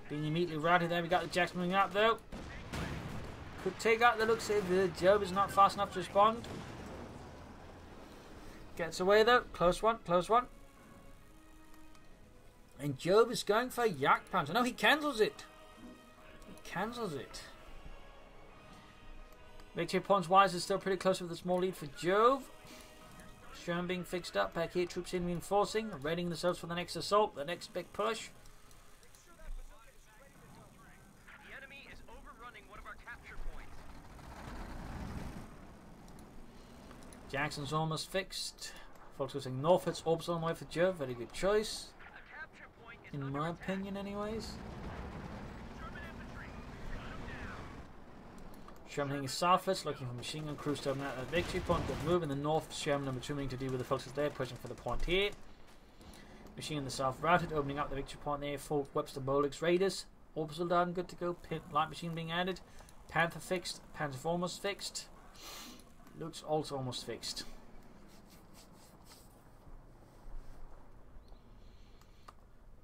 Being immediately routed there, we got the Jacks moving up though. Could take out the looks if Jove is not fast enough to respond. Gets away though. Close one, close one. And Jove is going for a Yak Panther. No, he cancels it. He cancels it. Victory points wise is still pretty close with a small lead for Jove. Sherman being fixed up. Back here, troops in reinforcing. Readying themselves for the next assault, the next big push. The enemy is overrunning one of our capture points. Jackson's almost fixed. Folks going northwards. Orbs on the way for Jove. Very good choice. A capture point is In my opinion, anyways. German infantry. Gun 'em down. Sherman heading southwards, looking for machine gun crews to open out that victory point. Good move in the north. Sherman number 2 to deal with the folks there, pushing for the point here. Machine in the south routed, opening up the victory point there for WebsterBolek's raiders. Orbital done, good to go. Light machine being added. Panther fixed. Panther almost fixed. Looks also almost fixed.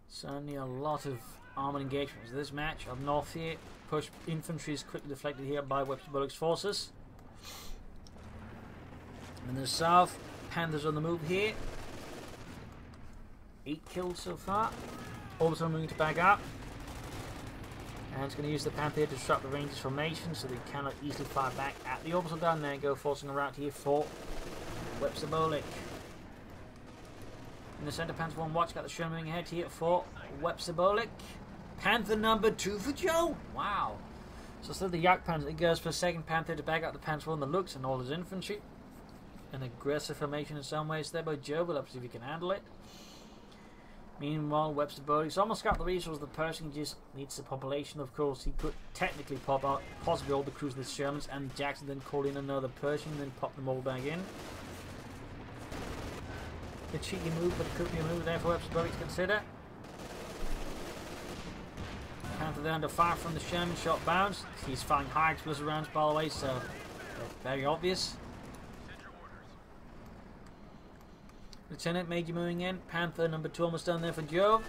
Certainly a lot of armoured engagements. This match up north here. Push infantry is quickly deflected here by WebsterBolek's forces. In the south, Panthers on the move here. 8 kills so far. Orbital moving to back up. And it's going to use the Panther to disrupt the Rangers formation so they cannot easily fire back at the orbital down there. Go forcing a route here for WebsterBolek. In the centre, Panther 1 watch, got the Sherman moving ahead here for WebsterBolek. Panther number 2 for Joe. Wow. So still the Yak Panther. It goes for a second Panther to back up the Panther 1 the looks and all his infantry. An aggressive formation in some ways there by Joe. We'll have to see if he can handle it. Meanwhile, WebsterBolek's almost got the resources. The Pershing just needs the population, of course. He could technically pop out possibly all the crews of the Shermans and Jackson, then call in another Pershing, then pop them all back in. A cheeky move, but it could be a move there for WebsterBolek to consider. Panther there under fire from the Sherman, shot bounds. He's firing high explosive rounds by the way, so very obvious. Lieutenant Major moving in. Panther number 2 almost done there for Jove.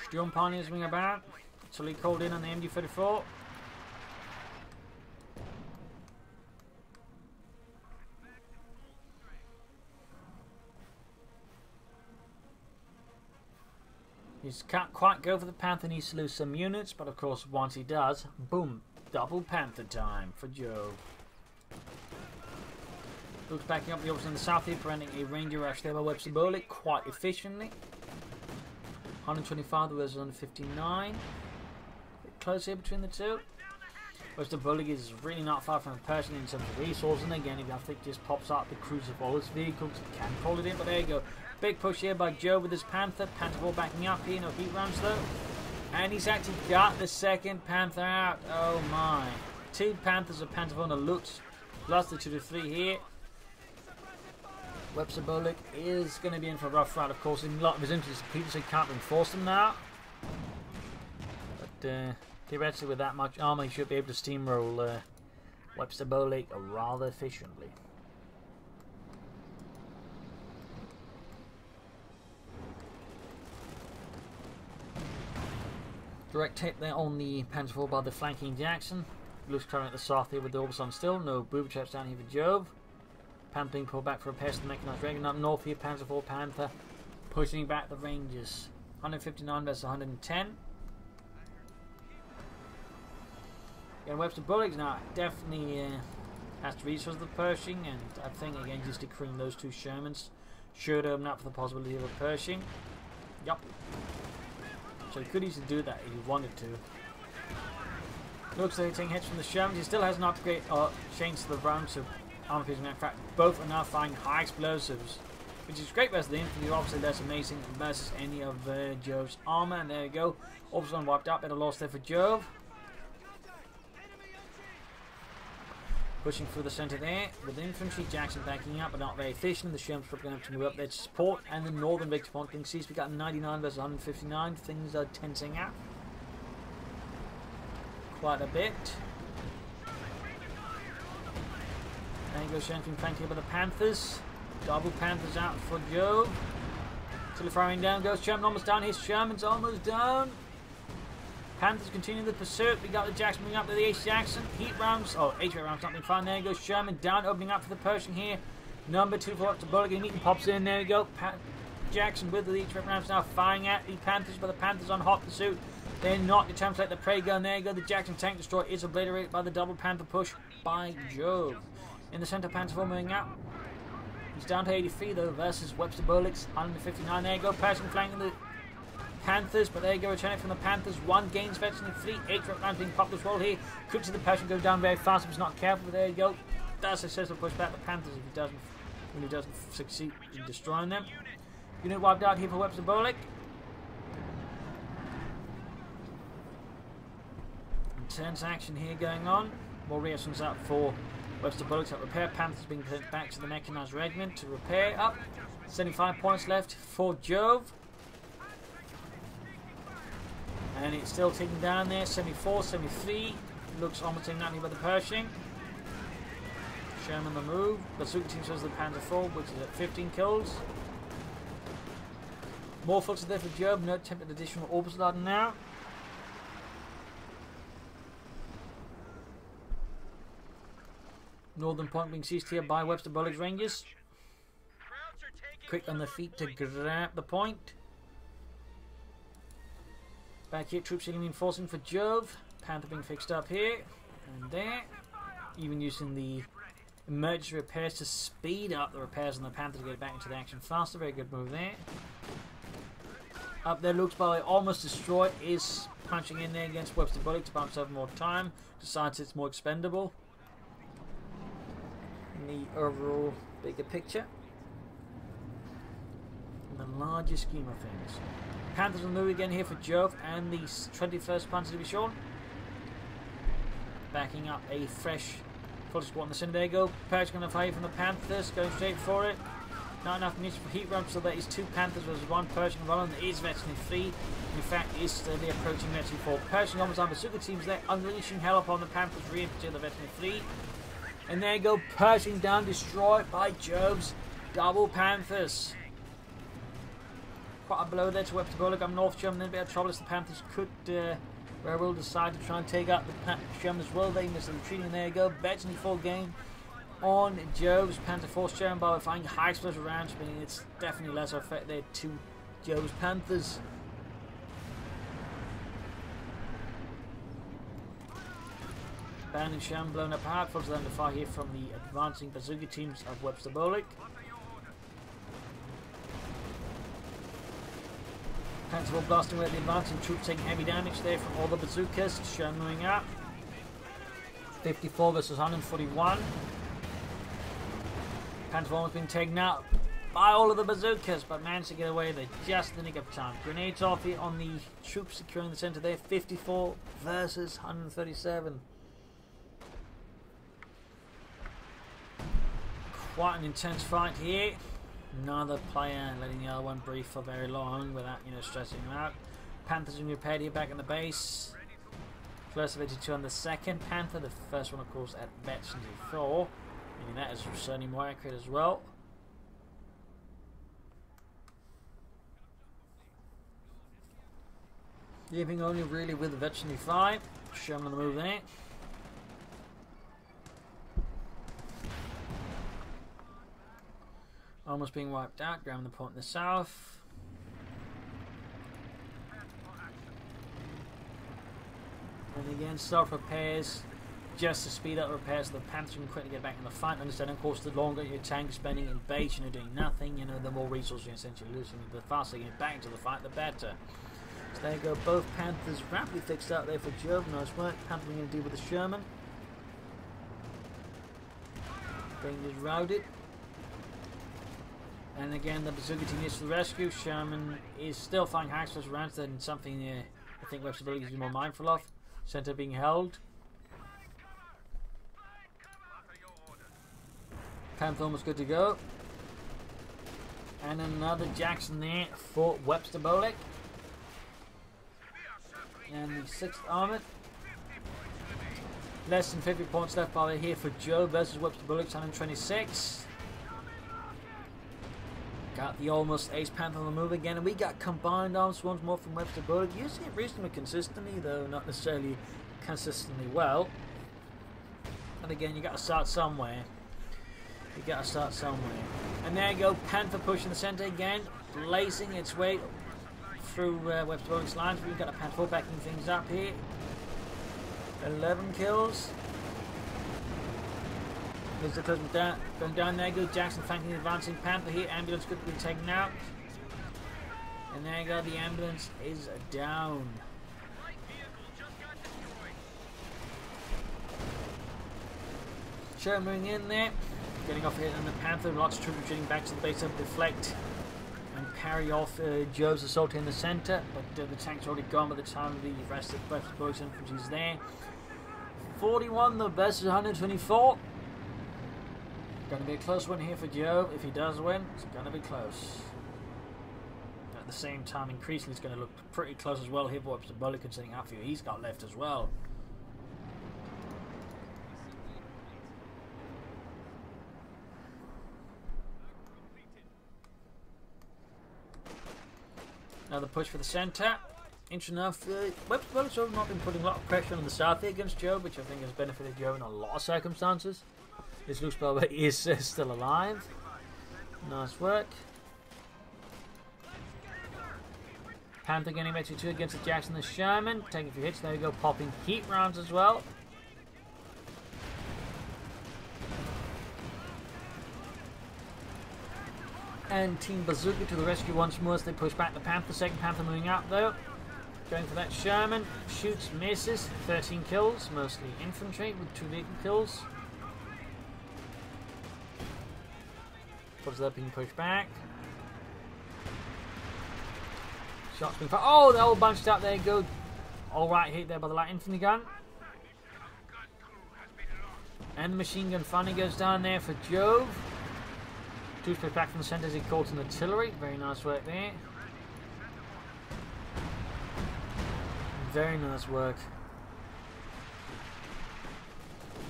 Sturm Pioneers moving about. Totally called in on the MG-34. He can't quite go for the Panther, needs to lose some units, but of course once he does, boom, double Panther time for Jove. Looks backing up the opposite in the south here, preventing a Ranger rush there by WebsterBolek quite efficiently. 125 versus 159. Bit close here between the two. WebsterBolek is really not far from a person in terms of resources, and again, if I think just pops out the cruiser for all his vehicles, he can call it in, but there you go. Big push here by Jove with his Panther. Panther 4 backing up here, no heat rounds though. And he's actually got the second Panther out. Oh my. 2 Panthers of Panther 4 on the looks. Plus the 2 to 3 here. WebsterBolek is going to be in for a rough ride, of course. In a lot of his interests, previously can't reinforce them now. But theoretically, with that much armor, he should be able to steamroll WebsterBolek rather efficiently. Direct hit there on the Panther 4 by the flanking Jackson. Looks current at the south here with the Orbis on still. No booby traps down here for Jove. Panther being pulled back for repairs to the mechanized Reagan. Up north here, Panther 4 Panther pushing back the Rangers. 159 versus 110. Again, WebsterBolek now definitely has to resource the Pershing, and I think again just decreeing those 2 Shermans should open up for the possibility of a Pershing. Yup. So he could easily do that if he wanted to. Looks like he's taking hits from the Shermans. He still has an upgrade changed to the rounds of armor piercing. In fact, both are now firing high explosives, which is great versus the infantry. Obviously, that's amazing versus any of Jove's armor. And there you go. Orbis one wiped out. Better loss there for Jove. Pushing through the centre there with the infantry. Jackson backing up, but not very efficient. The Shermans probably going to have to move up there to support. And the northern victory point being seized. We got 99 versus 159. Things are tensing out quite a bit. There you go, Shermans being flanked here by the Panthers. Double Panthers out for Jove. Still firing down goes Sherman, almost down. His Sherman's almost down. Panthers continue the pursuit. We got the Jackson moving up to the Ace Jackson. Heat rounds. Oh, HV rounds not being fired. There you go. Sherman down, opening up for the Pershing here. Number 2 for WebsterBolek. And pops in. There you go. Jackson with the HV rounds now firing at the Panthers, but the Panthers on hot pursuit. They're not determined to let the prey go. And there you go. The Jackson tank destroyer is obliterated by the double Panther push by Jove. In the centre, Panther 4 moving out. He's down to 83 though versus WebsterBolek's 159. There you go. Pershing flanking the Panthers, but there you go, returning from the Panthers. 1 gains veteran fleet, 8 rounds being popped as well here. Could see the Pershing go down very fast if he's not careful, but there you go. That's a successful push back the Panthers if he doesn't succeed in destroying them. Unit wiped out here for WebsterBolek. Intense action here going on. More reactions out for WebsterBolek to repair. Panthers being sent back to the mechanized regiment to repair up. 75 points left for Jove. And it's still ticking down there. 74, 73. Looks almost taken out here by the Pershing. Sherman the move. Bazooka team shows the Panther 4, which is at 15 kills. More folks are there for Jove. No attempted additional Orbis laden now. Northern point being seized here by WebsterBolek's Rangers. Quick on the feet to grab the point. Back here, troops reinforcing for Jove. Panther being fixed up here and there. Even using the emergency repairs to speed up the repairs on the Panther to get back into the action faster. Very good move there. Up there, looks by almost destroyed. Is punching in there against WebsterBolek to bounce over more time. Decides it's more expendable in the overall bigger picture. In the larger scheme of things. Panthers will move again here for Jove and the 21st Panzer Division. Backing up a fresh Full squad in the center. There you go. Perch going to fire from the Panthers. Going straight for it. Not enough munitions for heat run, so there is 2 Panthers versus 1 Pershing Roland. There is Veteran 3. In fact, is steadily approaching Veteran 4. Pershing almost on bazooka teams there, unleashing hell upon the Panthers, re-infantry the Veteran 3. And there you go, Pershing down, destroyed by Jove's double Panthers. Quite a blow there to WebsterBolek. I'm North German, then a bit of trouble as the Panthers could very well decide to try and take out the Germans as well. They missed the retreating, and there you go, Veteran 4 gain on Jove's Panther Force German by finding high explosive rounds, meaning it's definitely less effect there to Jove's Panthers. Band and Sherman blown apart, follows them to fire here from the advancing bazooka teams of WebsterBolek. Panther Force blasting away at the advancing troops, taking heavy damage there from all the bazookas. Sherman moving up. 54 versus 141. Panther almost been taken out by all of the bazookas, but managed to get away there just in the nick of time. Grenades off here on the troops securing the center there. 54 versus 137. Quite an intense fight here. Neither player letting the other one breathe for very long without, stressing him out. Panthers in repaired here back in the base. First of 82 on the second Panther. The first one, of course, at Veteran 4. Meaning that is certainly more accurate as well. Leaving only really with the Veteran 5. Sherman on the move there. Almost being wiped out, grabbing the point in the south. And again, self-repairs just to speed up repairs so the Panthers can quickly get back in the fight. Understand, of course, the longer your tank is spending in base, doing nothing, the more resources you're essentially losing. The faster you get back into the fight, the better. So there you go, both Panthers rapidly fixed out there for Jove. Nice work. Panther going to deal with the Sherman. Being routed. And again, the bazooka team is to the rescue. Sherman is still firing high explosive rounds, then something I think WebsterBolek is more mindful of. Center being held. Panther almost good to go. And another Jackson there for WebsterBolek. And the 6th Armored. Less than 50 points left by here for Jove versus WebsterBolek, 126. Got the almost ace Panther on the move again, and we got combined arms once more from WebsterBolek. Using it reasonably consistently, though not necessarily consistently well. And again, you got to start somewhere. And there you go, Panther pushing the center again, blazing its way through WebsterBolek's lines. We've got a Panther backing things up here. 11 kills. There's the close down, going down there. Go Jackson flanking the advancing Panther here. Ambulance could be taken out. And there you go, the ambulance is down. Sherman moving in there. Getting off here, and the Panther, lots of troops retreating back to the base to deflect and parry off Jove's assault in the centre. But the tank's already gone by the time the rest of WebsterBolek's infantry is there. 41 the versus 124. Going to be a close one here for Jove. If he does win, it's going to be close. At the same time, increasingly, it's going to look pretty close as well here for WebsterBolek, considering how few he's got left as well. Another push for the centre. Interesting enough, WebsterBolek's have not been putting a lot of pressure on the south here against Jove, which I think has benefited Jove in a lot of circumstances. This looks like he is still alive. Nice work. Panther getting back to 2 against the Jackson the Sherman. Taking a few hits. There we go. Popping heat rounds as well. And Team Bazooka to the rescue once more as they push back the Panther. Second Panther moving out though. Going for that Sherman. Shoots, misses. 13 kills. Mostly infantry with 2 vehicle kills. What's that being pushed back? Shots being fired. Oh, they're all bunched up there. Go. All right, hit there by the light infantry gun. And the machine gun finally goes down there for Jove. Two split back from the centre as he caught an artillery. Very nice work there. Very nice work.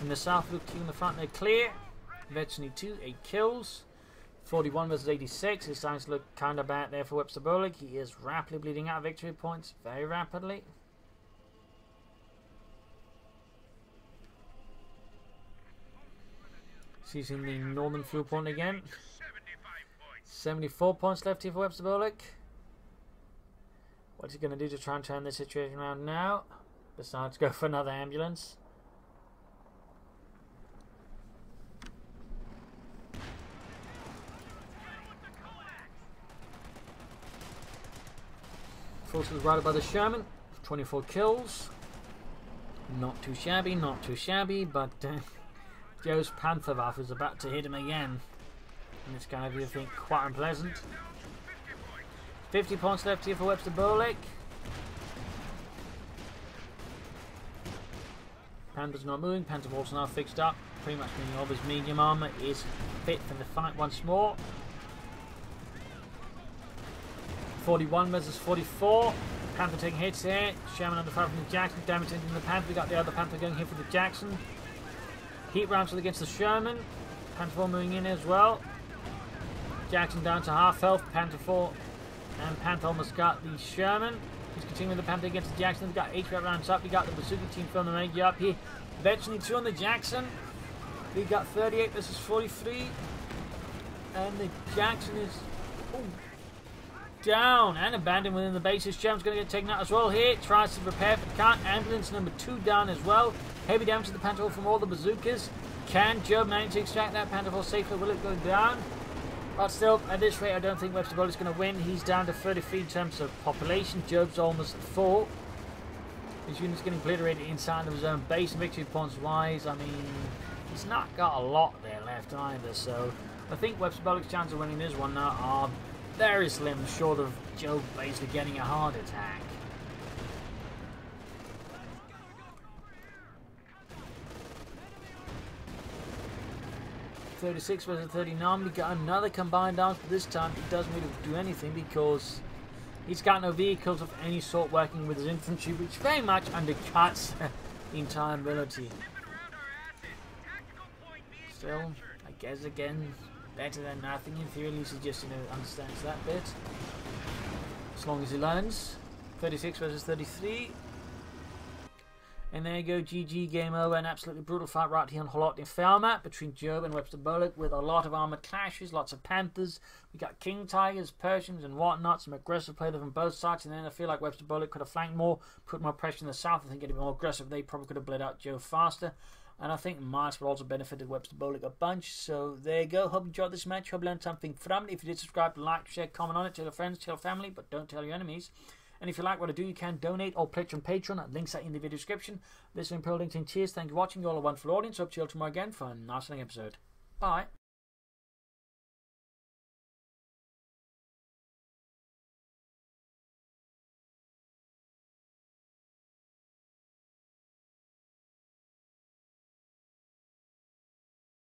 In the south, look in the front, they're clear. Veteran 2, 8 kills. 41 versus 86. It's starting to look kind of bad there for WebsterBolek. He is rapidly bleeding out victory points. Very rapidly. Seizing the northern fuel point again. 74 points left here for WebsterBolek. What's he going to do to try and turn this situation around now? Besides go for another ambulance. Forces right by the Sherman. 24 kills. Not too shabby, not too shabby, but Joe's Pantherwaffe is about to hit him again. And it's going to be, I think, quite unpleasant. 50 points left here for WebsterBolek. Panther's not moving. Pantherwaffe now fixed up. Pretty much meaning all of his medium armour is fit for the fight once more. 41 versus 44. Panther taking hits here. Sherman under fire from the Jackson. Damaging the Panther. We got the other Panther going here for the Jackson. Heat rounds against the Sherman. Panther 4 moving in as well. Jackson down to half health. Panther 4 and Panther almost got the Sherman. He's continuing the Panther against the Jackson. We've got 8 rounds up. We got the Bazooka team filming the radio up here. Veteran 2 on the Jackson. We got 38 versus 43. And the Jackson is down and abandoned within the bases. Sherman's going to get taken out as well here. Tries to repair but can't. Ambulance number 2 down as well. Heavy damage to the Panther from all the bazookas. Can Jove manage to extract that Panther safely? Will it go down? But still, at this rate, I don't think WebsterBolek is going to win. He's down to 33 in terms of population. Jove's almost at 4. His unit's getting obliterated inside of his own base. Victory points wise, I mean, he's not got a lot there left either. So I think WebsterBolek's chance of winning this one now are very slim, short of Jove basically getting a heart attack. .36 versus 39. We got another combined arms, but this time it doesn't really do anything because he's got no vehicles of any sort working with his infantry, which very much undercuts the entire ability. Still, I guess again, better than nothing. In theory, at least he just understands that bit. As long as he learns. 36 versus 33. And there you go, GG, game over. An absolutely brutal fight right here on Kholodny Ferma between Jove and WebsterBolek with a lot of armoured clashes, lots of Panthers. We got King Tigers, Persians and whatnot, some aggressive play there from both sides. And then I feel like WebsterBolek could have flanked more, put more pressure in the south. I think it'd be more aggressive. They probably could have bled out Jove faster. And I think Mars would also benefited WebsterBolek a bunch. So there you go. Hope you enjoyed this match. Hope you learned something from it. If you did, subscribe, like, share, comment on it. Tell your friends, tell your family, but don't tell your enemies. And if you like what I do, you can donate or pledge on Patreon. Links are in the video description. This has been Pro LinkedIn. Cheers. Thank you for watching. You're all a wonderful audience. Hope to see you all tomorrow again for a nice episode. Bye.